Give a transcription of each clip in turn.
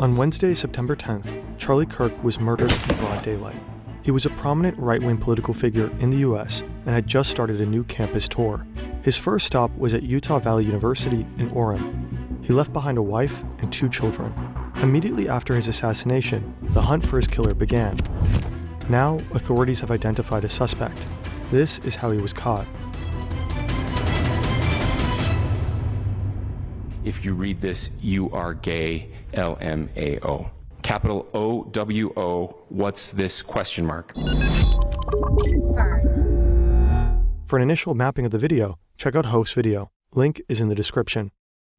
On Wednesday, September 10th, Charlie Kirk was murdered in broad daylight. He was a prominent right-wing political figure in the U.S. and had just started a new campus tour. His first stop was at Utah Valley University in Orem. He left behind a wife and 2 children. Immediately after his assassination, the hunt for his killer began. Now, authorities have identified a suspect. This is how he was caught. If you read this, you are gay, LMAO. Capital OWO, what's this question mark? Fern. For an initial mapping of the video, check out Host's video. Link is in the description.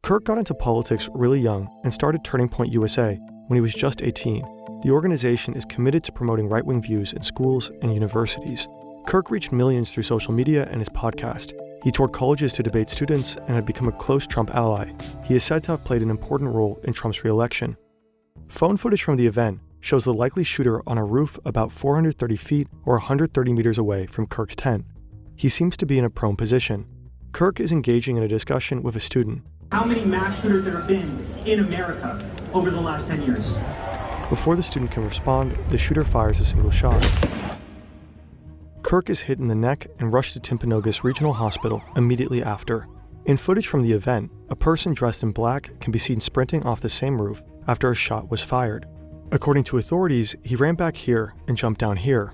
Kirk got into politics really young and started Turning Point USA when he was just 18. The organization is committed to promoting right-wing views in schools and universities. Kirk reached millions through social media and his podcast. He toured colleges to debate students and had become a close Trump ally. He is said to have played an important role in Trump's re-election. Phone footage from the event shows the likely shooter on a roof about 430 feet or 130 meters away from Kirk's tent. He seems to be in a prone position. Kirk is engaging in a discussion with a student. How many mass shooters there have been in America over the last 10 years? Before the student can respond, the shooter fires a single shot. Kirk is hit in the neck and rushed to Timpanogos Regional Hospital immediately after. In footage from the event, a person dressed in black can be seen sprinting off the same roof after a shot was fired. According to authorities, he ran back here and jumped down here.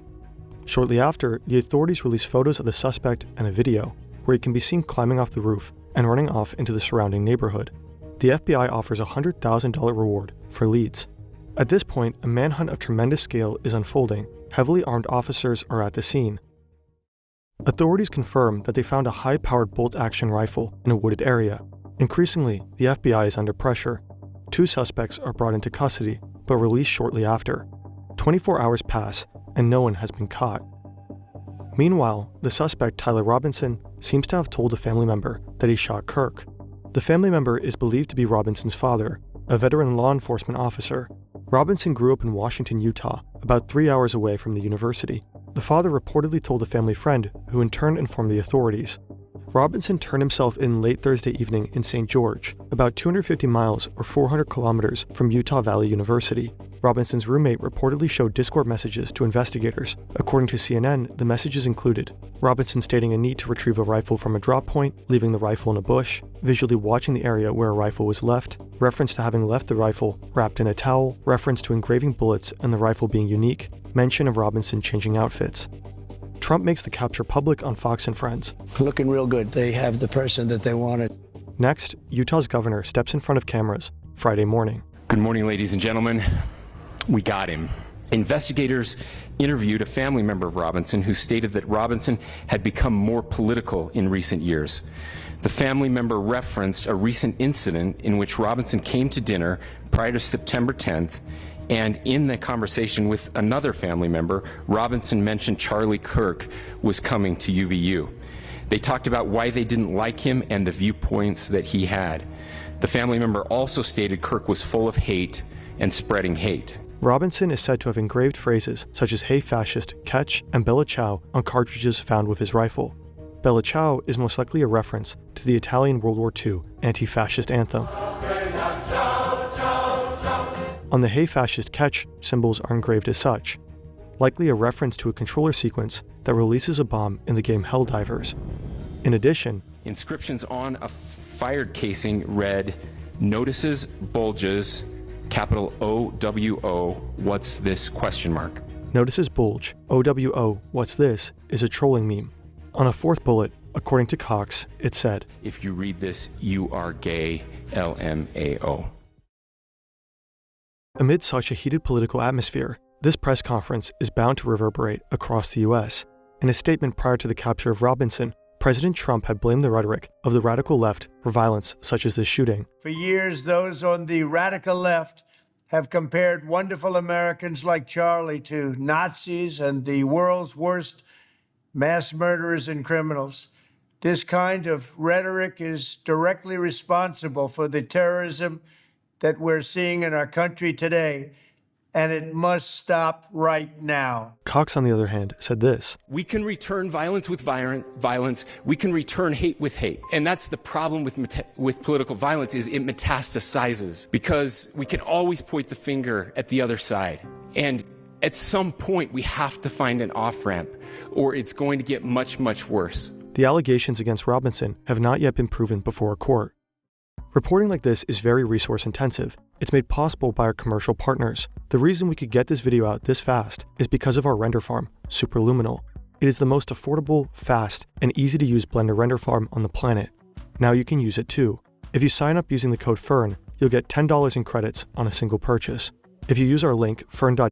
Shortly after, the authorities released photos of the suspect and a video where he can be seen climbing off the roof and running off into the surrounding neighborhood. The FBI offers a $100,000 reward for leads. At this point, a manhunt of tremendous scale is unfolding. Heavily armed officers are at the scene. Authorities confirm that they found a high-powered bolt-action rifle in a wooded area. Increasingly, the FBI is under pressure. 2 suspects are brought into custody, but released shortly after. 24 hours pass, and no one has been caught. Meanwhile, the suspect, Tyler Robinson, seems to have told a family member that he shot Kirk. The family member is believed to be Robinson's father, a veteran law enforcement officer. Robinson grew up in Washington, Utah, about 3 hours away from the university. The father reportedly told a family friend, who in turn informed the authorities. Robinson turned himself in late Thursday evening in St. George, about 250 miles or 400 kilometers from Utah Valley University. Robinson's roommate reportedly showed Discord messages to investigators. According to CNN, the messages included Robinson stating a need to retrieve a rifle from a drop point, leaving the rifle in a bush, visually watching the area where a rifle was left, reference to having left the rifle wrapped in a towel, reference to engraving bullets and the rifle being unique, mention of Robinson changing outfits. Trump makes the capture public on Fox and Friends. Looking real good. They have the person that they wanted. Next, Utah's governor steps in front of cameras Friday morning. Good morning, ladies and gentlemen. We got him. Investigators interviewed a family member of Robinson who stated that Robinson had become more political in recent years. The family member referenced a recent incident in which Robinson came to dinner prior to September 10th, and in the conversation with another family member, Robinson mentioned Charlie Kirk was coming to UVU. They talked about why they didn't like him and the viewpoints that he had. The family member also stated Kirk was full of hate and spreading hate. Robinson is said to have engraved phrases such as "Hey Fascist," "Catch," and "Bella Ciao" on cartridges found with his rifle. Bella Ciao is most likely a reference to the Italian World War II anti-fascist anthem. On the "Hey Fascist, Catch" symbols are engraved as such, likely a reference to a controller sequence that releases a bomb in the game Helldivers. In addition, inscriptions on a fired casing read, "Notices bulges, capital OWO, what's this question mark?" Notices bulge, OWO, what's this, is a trolling meme. On a 4th bullet, according to Cox, it said, "If you read this, you are gay, LMAO." Amid such a heated political atmosphere, this press conference is bound to reverberate across the U.S. In a statement prior to the capture of Robinson, President Trump had blamed the rhetoric of the radical left for violence such as this shooting. For years, those on the radical left have compared wonderful Americans like Charlie to Nazis and the world's worst mass murderers and criminals. This kind of rhetoric is directly responsible for the terrorism that we're seeing in our country today. and it must stop right now. Cox, on the other hand, said this. We can return violence with violence. We can return hate with hate. And that's the problem with political violence, is it metastasizes, because we can always point the finger at the other side. And at some point, we have to find an off-ramp, or it's going to get much, much worse. The allegations against Robinson have not yet been proven before a court. Reporting like this is very resource intensive. It's made possible by our commercial partners. The reason we could get this video out this fast is because of our render farm, Superluminal. It is the most affordable, fast, and easy to use Blender render farm on the planet. Now you can use it too. If you sign up using the code FERN, you'll get $10 in credits on a single purchase. If you use our link, fern.com,